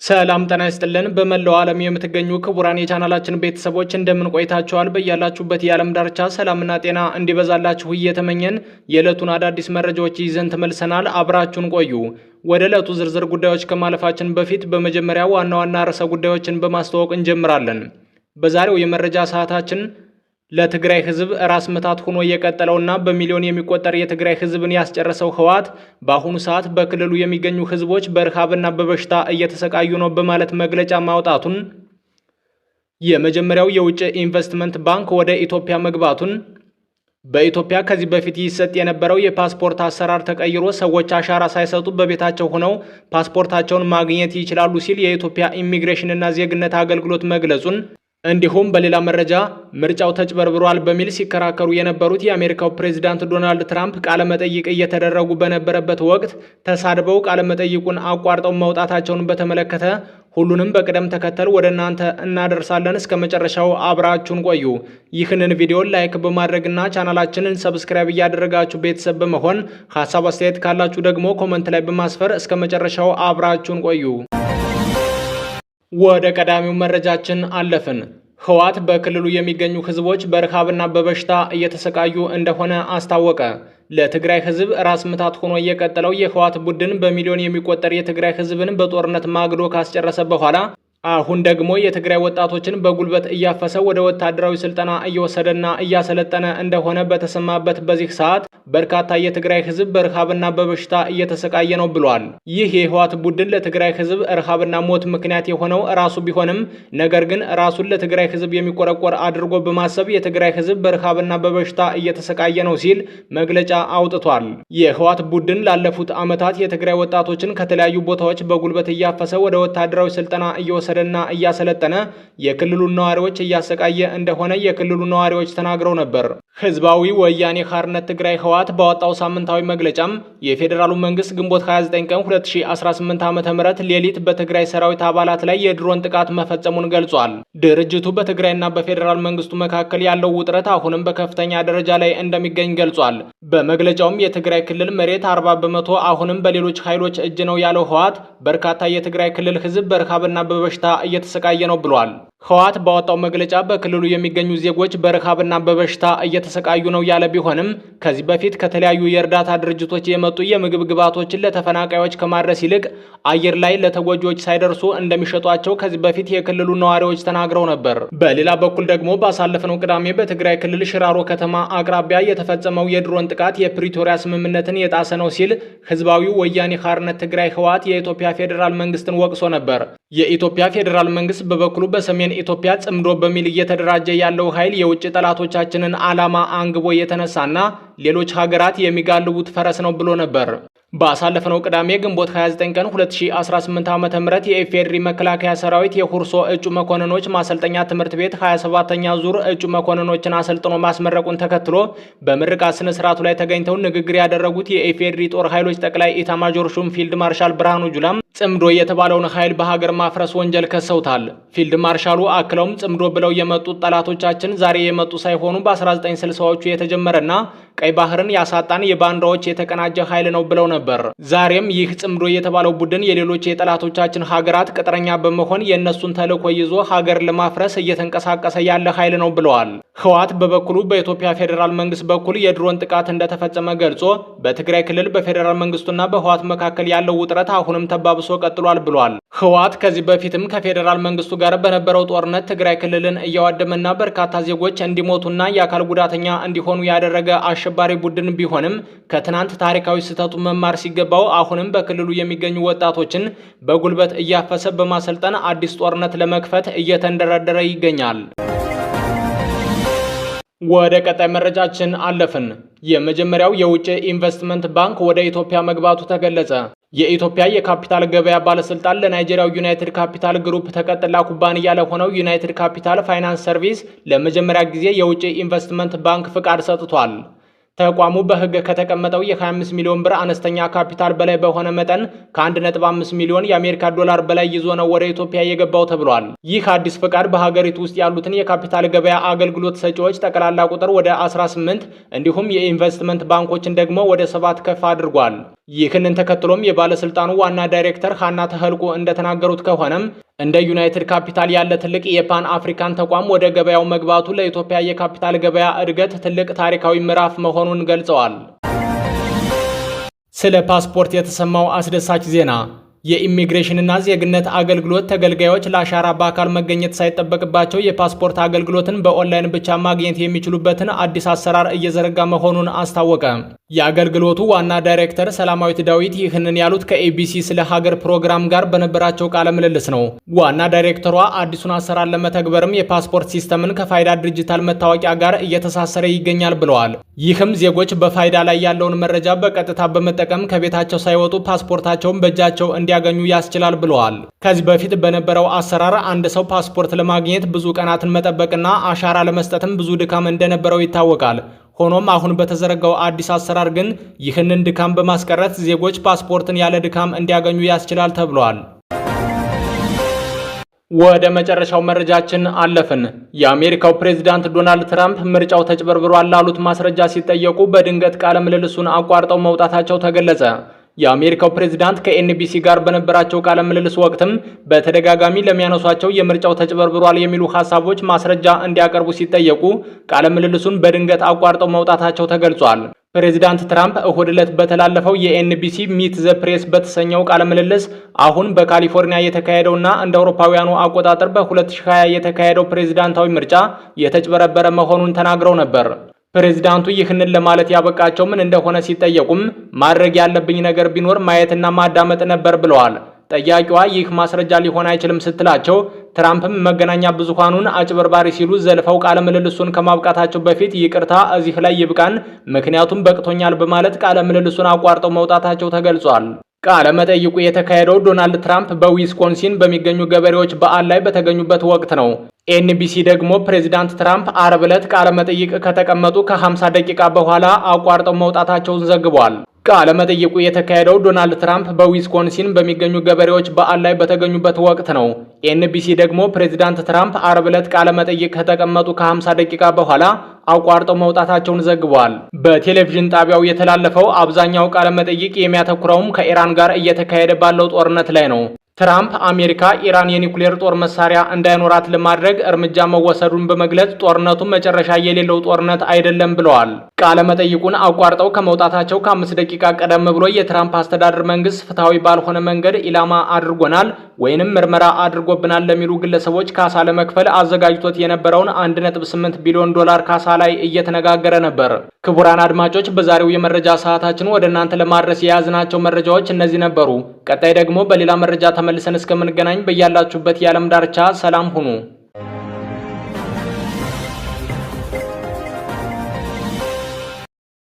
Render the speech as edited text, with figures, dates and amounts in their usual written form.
ሰላም ጤና ይስጥልን። በመላው ዓለም የምትገኙ ክቡራን የቻናላችን ቤተሰቦች እንደምን ቆይታችኋል? በያላችሁበት የዓለም ዳርቻ ሰላምና ጤና እንዲበዛላችሁ እየተመኘን የዕለቱን አዳዲስ መረጃዎች ይዘን ተመልሰናል። አብራችሁን ቆዩ። ወደ ዕለቱ ዝርዝር ጉዳዮች ከማለፋችን በፊት በመጀመሪያ ዋና ዋና ርዕሰ ጉዳዮችን በማስተዋወቅ እንጀምራለን። በዛሬው የመረጃ ሰዓታችን ለትግራይ ህዝብ ራስ ምታት ሆኖ የቀጠለውና በሚሊዮን የሚቆጠር የትግራይ ህዝብን ያስጨረሰው ህወሓት በአሁኑ ሰዓት በክልሉ የሚገኙ ህዝቦች በረሃብና በበሽታ እየተሰቃዩ ነው በማለት መግለጫ ማውጣቱን፣ የመጀመሪያው የውጭ ኢንቨስትመንት ባንክ ወደ ኢትዮጵያ መግባቱን፣ በኢትዮጵያ ከዚህ በፊት ይሰጥ የነበረው የፓስፖርት አሰራር ተቀይሮ ሰዎች አሻራ ሳይሰጡ በቤታቸው ሆነው ፓስፖርታቸውን ማግኘት ይችላሉ ሲል የኢትዮጵያ ኢሚግሬሽንና ዜግነት አገልግሎት መግለጹን፣ እንዲሁም በሌላ መረጃ ምርጫው ተጭበርብሯል በሚል ሲከራከሩ የነበሩት የአሜሪካው ፕሬዝዳንት ዶናልድ ትራምፕ ቃለመጠይቅ እየተደረጉ በነበረበት ወቅት ተሳድበው ቃለመጠይቁን አቋርጠው መውጣታቸውን በተመለከተ ሁሉንም በቅደም ተከተል ወደ እናንተ እናደርሳለን። እስከ መጨረሻው አብራችሁን ቆዩ። ይህንን ቪዲዮ ላይክ በማድረግና ቻናላችንን ሰብስክራይብ እያደረጋችሁ ቤተሰብ በመሆን ሀሳብ አስተያየት ካላችሁ ደግሞ ኮመንት ላይ በማስፈር እስከ መጨረሻው አብራችሁን ቆዩ። ወደ ቀዳሚው መረጃችን አለፍን። ህወሓት በክልሉ የሚገኙ ህዝቦች በረሃብና በበሽታ እየተሰቃዩ እንደሆነ አስታወቀ። ለትግራይ ህዝብ ራስ ምታት ሆኖ የቀጠለው የህወሓት ቡድን በሚሊዮን የሚቆጠር የትግራይ ህዝብን በጦርነት ማግዶ ካስጨረሰ በኋላ አሁን ደግሞ የትግራይ ወጣቶችን በጉልበት እያፈሰ ወደ ወታደራዊ ስልጠና እየወሰደና እያሰለጠነ እንደሆነ በተሰማበት በዚህ ሰዓት በርካታ የትግራይ ህዝብ በረሃብና በበሽታ እየተሰቃየ ነው ብሏል። ይህ የህወሓት ቡድን ለትግራይ ህዝብ ረሃብና ሞት ምክንያት የሆነው ራሱ ቢሆንም ነገር ግን ራሱን ለትግራይ ህዝብ የሚቆረቆር አድርጎ በማሰብ የትግራይ ህዝብ በረሃብና በበሽታ እየተሰቃየ ነው ሲል መግለጫ አውጥቷል። የህወሓት ቡድን ላለፉት ዓመታት የትግራይ ወጣቶችን ከተለያዩ ቦታዎች በጉልበት እያፈሰ ወደ ወታደራዊ ስልጠና እየወሰደ እና እያሰለጠነ የክልሉን ነዋሪዎች እያሰቃየ እንደሆነ የክልሉ ነዋሪዎች ተናግረው ነበር። ህዝባዊ ወያኔ ሓርነት ትግራይ ህወሓት ባወጣው ሳምንታዊ መግለጫም የፌዴራሉ መንግስት ግንቦት 29 ቀን 2018 ዓ.ም ሌሊት በትግራይ ሰራዊት አባላት ላይ የድሮን ጥቃት መፈጸሙን ገልጿል። ድርጅቱ በትግራይና በፌዴራል መንግስቱ መካከል ያለው ውጥረት አሁንም በከፍተኛ ደረጃ ላይ እንደሚገኝ ገልጿል። በመግለጫውም የትግራይ ክልል መሬት 40 በመቶ አሁንም በሌሎች ኃይሎች እጅ ነው ያለው ህወሓት በርካታ የትግራይ ክልል ህዝብ በረሃብና በበሽታ እየተሰቃየ ነው ብሏል። ህወሓት ባወጣው መግለጫ በክልሉ የሚገኙ ዜጎች በረሃብና በበሽታ እየተሰቃዩ ነው ያለ ቢሆንም ከዚህ በፊት ከተለያዩ የእርዳታ ድርጅቶች የመጡ የምግብ ግብዓቶችን ለተፈናቃዮች ከማድረስ ይልቅ አየር ላይ ለተጎጂዎች ሳይደርሱ እንደሚሸጧቸው ከዚህ በፊት የክልሉ ነዋሪዎች ተናግረው ነበር። በሌላ በኩል ደግሞ ባሳለፍነው ቅዳሜ በትግራይ ክልል ሽራሮ ከተማ አቅራቢያ የተፈጸመው የድሮን ጥቃት የፕሪቶሪያ ስምምነትን የጣሰ ነው ሲል ህዝባዊ ወያኔ ሓርነት ትግራይ ህወሓት የኢትዮጵያ ፌዴራል መንግስትን ወቅሶ ነበር። የኢትዮጵያ ፌዴራል መንግስት በበኩሉ በሰሜን ኢትዮጵያ ጽምዶ በሚል እየተደራጀ ያለው ኃይል የውጭ ጠላቶቻችንን ዓላማ አንግቦ የተነሳና ሌሎች ሀገራት የሚጋልቡት ፈረስ ነው ብሎ ነበር። ባሳለፍነው ቅዳሜ ግንቦት 29 ቀን 2018 ዓ.ም የኢፌዴሪ መከላከያ ሰራዊት የሁርሶ እጩ መኮንኖች ማሰልጠኛ ትምህርት ቤት 27ኛ ዙር እጩ መኮንኖችን አሰልጥኖ ማስመረቁን ተከትሎ በምርቃት ስነ ስርዓቱ ላይ ተገኝተው ንግግር ያደረጉት የኢፌዴሪ ጦር ኃይሎች ጠቅላይ ኢታማጆር ሹም ፊልድ ማርሻል ብርሃኑ ጁላም ጽምዶ የተባለውን ኃይል በሀገር ማፍረስ ወንጀል ከሰውታል። ፊልድ ማርሻሉ አክለውም ጽምዶ ብለው የመጡት ጠላቶቻችን ዛሬ የመጡ ሳይሆኑ በ1960ዎቹ የተጀመረና ቀይ ባህርን ያሳጣን የባንዳዎች የተቀናጀ ኃይል ነው ብለው ነበር። ዛሬም ይህ ጽምዶ የተባለው ቡድን የሌሎች የጠላቶቻችን ሀገራት ቅጥረኛ በመሆን የእነሱን ተልዕኮ ይዞ ሀገር ለማፍረስ እየተንቀሳቀሰ ያለ ኃይል ነው ብለዋል። ህወሓት በበኩሉ በኢትዮጵያ ፌዴራል መንግስት በኩል የድሮን ጥቃት እንደተፈጸመ ገልጾ በትግራይ ክልል በፌዴራል መንግስቱና በህወሓት መካከል ያለው ውጥረት አሁንም ተባብሶ ቀጥሏል ብሏል። ህወሓት ከዚህ በፊትም ከፌዴራል መንግስቱ ጋር በነበረው ጦርነት ትግራይ ክልልን እያዋደመና በርካታ ዜጎች እንዲሞቱና የአካል ጉዳተኛ እንዲሆኑ ያደረገ አሸባሪ ቡድን ቢሆንም ከትናንት ታሪካዊ ስህተቱ መማር ሲገባው አሁንም በክልሉ የሚገኙ ወጣቶችን በጉልበት እያፈሰ በማሰልጠን አዲስ ጦርነት ለመክፈት እየተንደረደረ ይገኛል። ወደ ቀጣይ መረጃችን አለፍን። የመጀመሪያው የውጭ ኢንቨስትመንት ባንክ ወደ ኢትዮጵያ መግባቱ ተገለጸ። የኢትዮጵያ የካፒታል ገበያ ባለስልጣን ለናይጄሪያው ዩናይትድ ካፒታል ግሩፕ ተቀጥላ ኩባንያ ለሆነው ዩናይትድ ካፒታል ፋይናንስ ሰርቪስ ለመጀመሪያ ጊዜ የውጭ ኢንቨስትመንት ባንክ ፍቃድ ሰጥቷል። ተቋሙ በሕግ ከተቀመጠው የ25 ሚሊዮን ብር አነስተኛ ካፒታል በላይ በሆነ መጠን ከ1.5 ሚሊዮን የአሜሪካ ዶላር በላይ ይዞ ነው ወደ ኢትዮጵያ የገባው ተብሏል። ይህ አዲስ ፈቃድ በሀገሪቱ ውስጥ ያሉትን የካፒታል ገበያ አገልግሎት ሰጪዎች ጠቅላላ ቁጥር ወደ 18 እንዲሁም የኢንቨስትመንት ባንኮችን ደግሞ ወደ 7 ከፍ አድርጓል። ይህንን ተከትሎም የባለስልጣኑ ዋና ዳይሬክተር ሀና ተህልቁ እንደተናገሩት ከሆነም እንደ ዩናይትድ ካፒታል ያለ ትልቅ የፓን አፍሪካን ተቋም ወደ ገበያው መግባቱ ለኢትዮጵያ የካፒታል ገበያ እድገት ትልቅ ታሪካዊ ምዕራፍ መሆኑን ገልጸዋል። ስለ ፓስፖርት የተሰማው አስደሳች ዜና የኢሚግሬሽንና ዜግነት አገልግሎት ተገልጋዮች ለአሻራ በአካል መገኘት ሳይጠበቅባቸው የፓስፖርት አገልግሎትን በኦንላይን ብቻ ማግኘት የሚችሉበትን አዲስ አሰራር እየዘረጋ መሆኑን አስታወቀ። የአገልግሎቱ ዋና ዳይሬክተር ሰላማዊት ዳዊት ይህንን ያሉት ከኤቢሲ ስለ ሀገር ፕሮግራም ጋር በነበራቸው ቃለ ምልልስ ነው። ዋና ዳይሬክተሯ አዲሱን አሰራር ለመተግበርም የፓስፖርት ሲስተምን ከፋይዳ ዲጂታል መታወቂያ ጋር እየተሳሰረ ይገኛል ብለዋል። ይህም ዜጎች በፋይዳ ላይ ያለውን መረጃ በቀጥታ በመጠቀም ከቤታቸው ሳይወጡ ፓስፖርታቸውን በእጃቸው እንዲያገኙ ያስችላል ብለዋል። ከዚህ በፊት በነበረው አሰራር አንድ ሰው ፓስፖርት ለማግኘት ብዙ ቀናትን መጠበቅና አሻራ ለመስጠትም ብዙ ድካም እንደነበረው ይታወቃል። ሆኖም አሁን በተዘረጋው አዲስ አሰራር ግን ይህንን ድካም በማስቀረት ዜጎች ፓስፖርትን ያለ ድካም እንዲያገኙ ያስችላል ተብሏል። ወደ መጨረሻው መረጃችን አለፍን። የአሜሪካው ፕሬዝዳንት ዶናልድ ትራምፕ ምርጫው ተጭበርብሯል ላሉት ማስረጃ ሲጠየቁ በድንገት ቃለ ምልልሱን አቋርጠው መውጣታቸው ተገለጸ። የአሜሪካው ፕሬዝዳንት ከኤንቢሲ ጋር በነበራቸው ቃለ ምልልስ ወቅትም በተደጋጋሚ ለሚያነሷቸው የምርጫው ተጭበርብሯል የሚሉ ሐሳቦች ማስረጃ እንዲያቀርቡ ሲጠየቁ ቃለ ምልልሱን በድንገት አቋርጠው መውጣታቸው ተገልጿል። ፕሬዚዳንት ትራምፕ እሁድ ዕለት በተላለፈው የኤንቢሲ ሚት ዘ ፕሬስ በተሰኘው ቃለ ምልልስ አሁን በካሊፎርኒያ የተካሄደውና እንደ አውሮፓውያኑ አቆጣጠር በ2020 የተካሄደው ፕሬዝዳንታዊ ምርጫ የተጭበረበረ መሆኑን ተናግረው ነበር። ፕሬዝዳንቱ ይህንን ለማለት ያበቃቸው ምን እንደሆነ ሲጠየቁም ማድረግ ያለብኝ ነገር ቢኖር ማየትና ማዳመጥ ነበር ብለዋል። ጠያቂዋ ይህ ማስረጃ ሊሆን አይችልም ስትላቸው ትራምፕም መገናኛ ብዙሃኑን አጭበርባሪ ሲሉ ዘልፈው ቃለ ምልልሱን ከማብቃታቸው በፊት ይቅርታ እዚህ ላይ ይብቃን፣ ምክንያቱም በቅቶኛል በማለት ቃለ ምልልሱን አቋርጠው መውጣታቸው ተገልጿል። ቃለ መጠይቁ የተካሄደው ዶናልድ ትራምፕ በዊስኮንሲን በሚገኙ ገበሬዎች በዓል ላይ በተገኙበት ወቅት ነው። ኤንቢሲ ደግሞ ፕሬዚዳንት ትራምፕ አርብ ዕለት ቃለ መጠይቅ ከተቀመጡ ከ50 ደቂቃ በኋላ አቋርጠው መውጣታቸውን ዘግቧል። ቃለ መጠይቁ የተካሄደው ዶናልድ ትራምፕ በዊስኮንሲን በሚገኙ ገበሬዎች በዓል ላይ በተገኙበት ወቅት ነው። ኤንቢሲ ደግሞ ፕሬዚዳንት ትራምፕ አርብ ዕለት ቃለ መጠይቅ ከተቀመጡ ከ50 ደቂቃ በኋላ አቋርጠው መውጣታቸውን ዘግቧል። በቴሌቪዥን ጣቢያው የተላለፈው አብዛኛው ቃለ መጠይቅ የሚያተኩረውም ከኢራን ጋር እየተካሄደ ባለው ጦርነት ላይ ነው። ትራምፕ አሜሪካ ኢራን የኒውክሌር ጦር መሳሪያ እንዳይኖራት ለማድረግ እርምጃ መወሰዱን በመግለጽ ጦርነቱ መጨረሻ የሌለው ጦርነት አይደለም ብለዋል። ቃለ መጠይቁን አቋርጠው ከመውጣታቸው ከ5 ደቂቃ ቀደም ብሎ የትራምፕ አስተዳደር መንግስት ፍትሐዊ ባልሆነ መንገድ ኢላማ አድርጎናል ወይንም ምርመራ አድርጎብናል ለሚሉ ግለሰቦች ካሳ ለመክፈል አዘጋጅቶት የነበረውን 1.8 ቢሊዮን ዶላር ካሳ ላይ እየተነጋገረ ነበር። ክቡራን አድማጮች በዛሬው የመረጃ ሰዓታችን ወደ እናንተ ለማድረስ የያዝናቸው መረጃዎች እነዚህ ነበሩ። ቀጣይ ደግሞ በሌላ መረጃ ተመልሰን እስከምንገናኝ በያላችሁበት የዓለም ዳርቻ ሰላም ሁኑ።